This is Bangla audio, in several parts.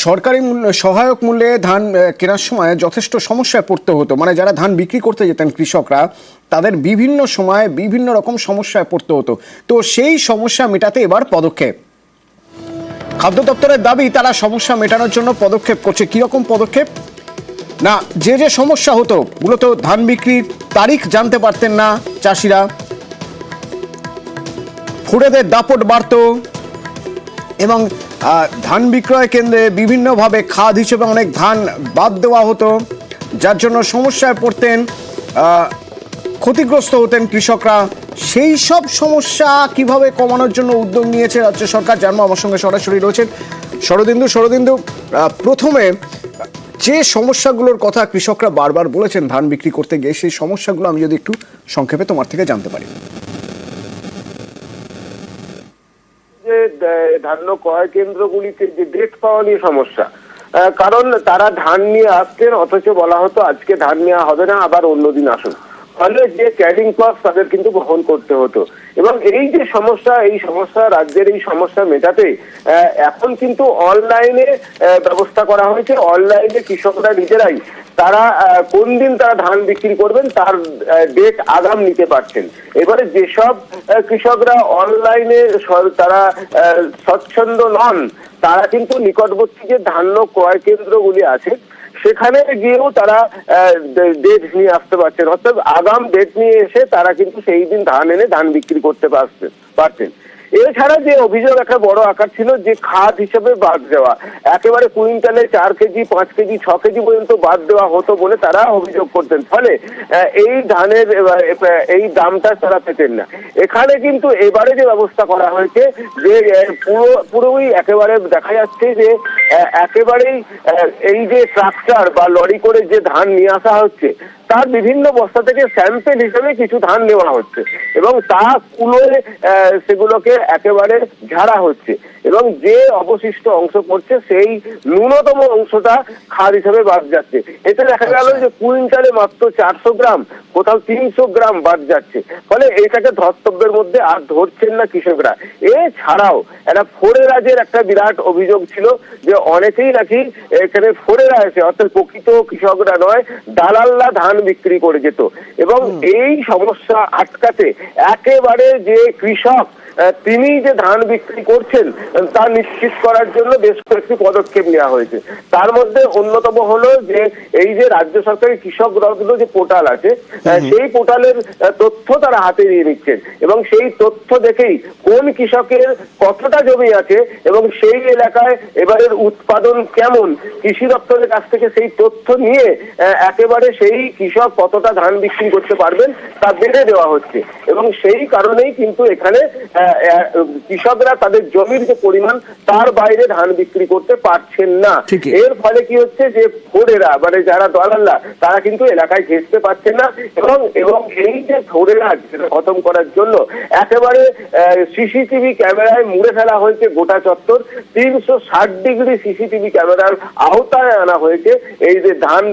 সরকারি সহায়ক মূল্যে ধান কেনার সময় যথেষ্ট সমস্যায় পড়তে হতো, মানে যারা ধান বিক্রি করতে যেতেন কৃষকরা, তাদের বিভিন্ন সময়ে বিভিন্ন রকম সমস্যায় পড়তে হতো। তো সেই সমস্যা মেটাতে এবার পদক্ষেপ। খাদ্য দপ্তরের দাবি তারা সমস্যা মেটানোর জন্য পদক্ষেপ করছে। কিরকম পদক্ষেপ? না, যে সমস্যা হতো, মূলত ধান বিক্রির তারিখ জানতে পারতেন না চাষিরা, ফুড়েদের দাপট বাড়ত এবং ধান বিক্রয় কেন্দ্রে বিভিন্নভাবে খাদ হিসেবে অনেক ধান বাদ দেওয়া হতো, যার জন্য সমস্যায় পড়তেন, ক্ষতিগ্রস্ত হতেন কৃষকরা। সেই সব সমস্যা কিভাবে কমানোর জন্য উদ্যোগ নিয়েছে রাজ্য সরকার, জানবো। আমার সঙ্গে সরাসরি রয়েছেন শরদিন্দু। প্রথমে যে সমস্যাগুলোর কথা কৃষকরা বারবার বলেছেন ধান বিক্রি করতে গিয়ে, সেই সমস্যাগুলো আমি যদি একটু সংক্ষেপে তোমার থেকে জানতে পারি। ধান্য ক্রয় কেন্দ্রগুলিতে যে ডেট পাওয়া নিয়ে সমস্যা, কারণ তারা ধান নিয়ে আসতেন, অথচ বলা হতো আজকে ধান নেওয়া হবে না, আবার অন্যদিন আসুন। ফলে যে ক্যারিং কস্ট তাদের কিন্তু বহন করতে হতো। এবং এই যে সমস্যা, এই সমস্যা রাজ্যের এই সমস্যা মেটাতে এখন কিন্তু অনলাইনে ব্যবস্থা করা হয়েছে। অনলাইনে কৃষকরা নিজেরাই তারা কোন দিন তারা ধান বিক্রি করবেন তার ডেট আগাম নিতে পারছেন। এবারে যেসব কৃষকরা অনলাইনে তারা স্বচ্ছন্দ নন, তারা কিন্তু নিকটবর্তী যে ধান্য ক্রয় কেন্দ্রগুলি আছে সেখানে গিয়েও তারা ডেট নিয়ে আসতে পারছেন, অর্থাৎ আগাম ডেট নিয়ে এসে তারা কিন্তু সেই দিন ধান এনে ধান বিক্রি করতে পারতেন। এছাড়া যে অভিযোগ একটা বড় আকার ছিল যে খাদ হিসেবে বাদ দেওয়া, একেবারে কুইন্টালে 4 কেজি 5 কেজি 6 কেজি পর্যন্ত বাদ দেওয়া হতো বলে তারা অভিযোগ করতেন। ফলে এই ধানের এই দামটা তারা পেতেন না। এখানে কিন্তু এবারে যে ব্যবস্থা করা হয়েছে যে পুরোই একেবারে দেখা যাচ্ছে যে একেবারেই এই যে ট্রাক্টর বা লরি করে যে ধান নিয়ে আসা হচ্ছে তার বিভিন্ন বস্তা থেকে স্যাম্পেল হিসেবে কিছু ধান নেওয়া হচ্ছে এবং তা কুলোয় সেগুলোকে একেবারে ঝাড়া হচ্ছে এবং যে অবশিষ্ট অংশ পড়ছে সেই ন্যূনতম অংশটা খাদ হিসেবে বাদ যাচ্ছে। এতে দেখা গেল যে কুইন্টালে মাত্র 400 গ্রাম, কোথাও 300 গ্রাম বাদ যাচ্ছে। ফলে এটাকে ধর্তব্যের মধ্যে আর ধরছেন না কৃষকরা। এছাড়াও একটা ফোরেরাজের একটা বিরাট অভিযোগ ছিল যে অনেকেই নাকি এখানে ফোরেরা এসে, অর্থাৎ প্রকৃত কৃষকরা নয়, দালালরা ধান বিক্রি করে যেত এবং এই সমস্যা আটকাতে একেবারে যে কৃষক তিনি যে ধান বিক্রি করছেন তা নিশ্চিত করার জন্য বেশ কয়েকটি পদক্ষেপ নেওয়া হয়েছে। তার মধ্যে অন্যতম হলো যে এই যে রাজ্য সরকারের কৃষক রত্ন যে পোর্টাল আছে, সেই পোর্টালের তথ্য তারা হাতে নিয়ে নিচ্ছেন এবং সেই তথ্য দেখেই কোন কৃষকের কতটা জমি আছে এবং সেই এলাকায় এবারের উৎপাদন কেমন, কৃষি দপ্তরের কাছ থেকে সেই তথ্য নিয়ে একেবারে সেই কৃষক কতটা ধান বিক্রি করতে পারবেন তা বেড়ে দেওয়া হচ্ছে এবং সেই কারণেই কিন্তু এখানে কৃষকরা তাদের জমির যে পরিমাণ তার বাইরে ধান বিক্রি করতে পারছেন না। এর ফলে কি হচ্ছে যে ফোরেরা মানে যারা দলালরা তারা কিন্তু এলাকায় ঘেঁষতে পারছেন না এবং এই যে ফোরেরা খতম করার জন্য একেবারে সিসিটিভি ক্যামেরায় মুড়ে ফেলা হয়েছে গোটা চত্বর। 360 ডিগ্রি সিসিটিভি ক্যামেরার আওতায় আনা হয়েছে এই যে ধান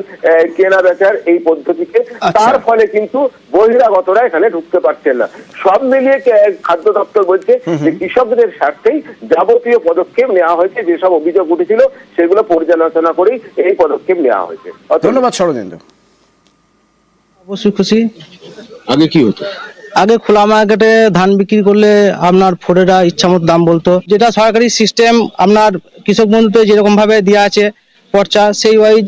কেনা বেচার এই পদ্ধতিকে। তার ফলে কিন্তু বহিরাগতরা এখানে ঢুকতে পারছেন না। সব মিলিয়ে খাদ্য দপ্তর বলছে যে কৃষকদের স্বার্থেই যাবতীয় পদক্ষেপ নেওয়া হয়েছে। যেসব অভিযোগ উঠেছিল সেগুলো পর্যালোচনা করেই এই পদক্ষেপ নেওয়া হয়েছে। ধন্যবাদ শরদিন্দু। অবশ্যই খুশি। আগে কি হতো? আগে খোলা মার্কেটে ধান বিক্রি করলে আপনার ফোরেরা ইচ্ছামতো দাম বলতো, যেটা সরকারি সিস্টেম আপনার কৃষক বন্ধুতে যেরকম ভাবে দেওয়া আছে পর্চা, সেই ওয়াইজ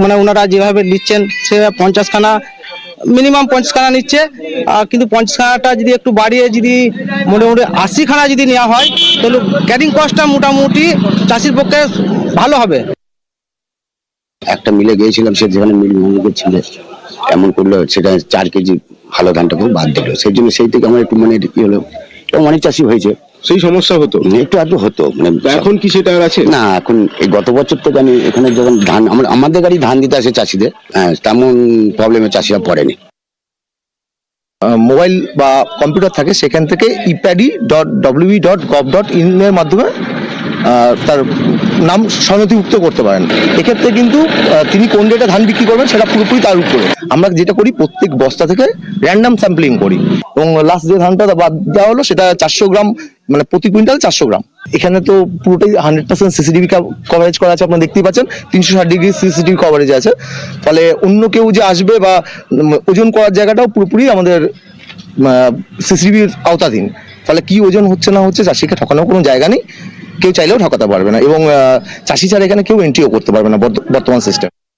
মানে ওনারা যেভাবে নিচ্ছেন সে 50 খানা মিনিমাম 50 খানা নিচ্ছে, কিন্তু 50 খানাটা যদি একটু বাড়িয়ে যদি মোটামুটি 80 খানা যদি নেওয়া হয় তাহলে ক্যারিং কস্টটা মোটামুটি চাষির পক্ষে ভালো হবে। একটা মিলে গিয়েছিলাম, সে যেখানে মিল ম্যানেজার ছিল এমন করলো সেটা 4 কেজি ভালো ধানটাকে বাদ দিল। সেই জন্য সেই থেকে আমার একটু মানে কি হলো, অনেক চাষি হয়েছে, সেই সমস্যা হতো একটু আধটু হতো। মানে এখন কি সেটা আর আছে? না, এখন এই গত বছর থেকে আমি এখানে যখন ধান আমাদের গাড়ি ধান দিতে আসে চাষিদের, তেমন প্রবলেমে চাষিরা পড়েনি। মোবাইল বা কম্পিউটার থাকে, সেখান থেকে ipadi.wb.gov.in এর মাধ্যমে তার নাম সনথিভুক্ত করতে পারেন। এক্ষেত্রে কিন্তু তিনি কোন ডেটে ধান বিক্রি করবেন সেটা পুরোপুরি তার উপরে। আমরা যেটা করি প্রত্যেক বস্তা থেকে র্যান্ডাম স্যাম্পলিং করি এবং লাস্ট যে ধানটা বাদ দেওয়া হলো সেটা 400 গ্রাম, মানে প্রতি কুইন্টাল 400 গ্রাম। এখানে তো পুরোটাই 100% সিসিটিভি কভারেজ করা আছে, আপনারা দেখতেই পাচ্ছেন 360 ডিগ্রি সিসিটিভি কভারেজ আছে। ফলে অন্য কেউ যে আসবে বা ওজন করার জায়গাটাও পুরোপুরি আমাদের সিসিটিভির আওতাধীন। ফলে কি ওজন হচ্ছে না হচ্ছে চাষিকে ঠকানোর কোনো জায়গা নেই, কেউ চাইলেও ঠকাতে পারবে না এবং চাষি ছাড়া এখানে কেউ এন্ট্রিও করতে পারবে না বর্তমান সিস্টেম।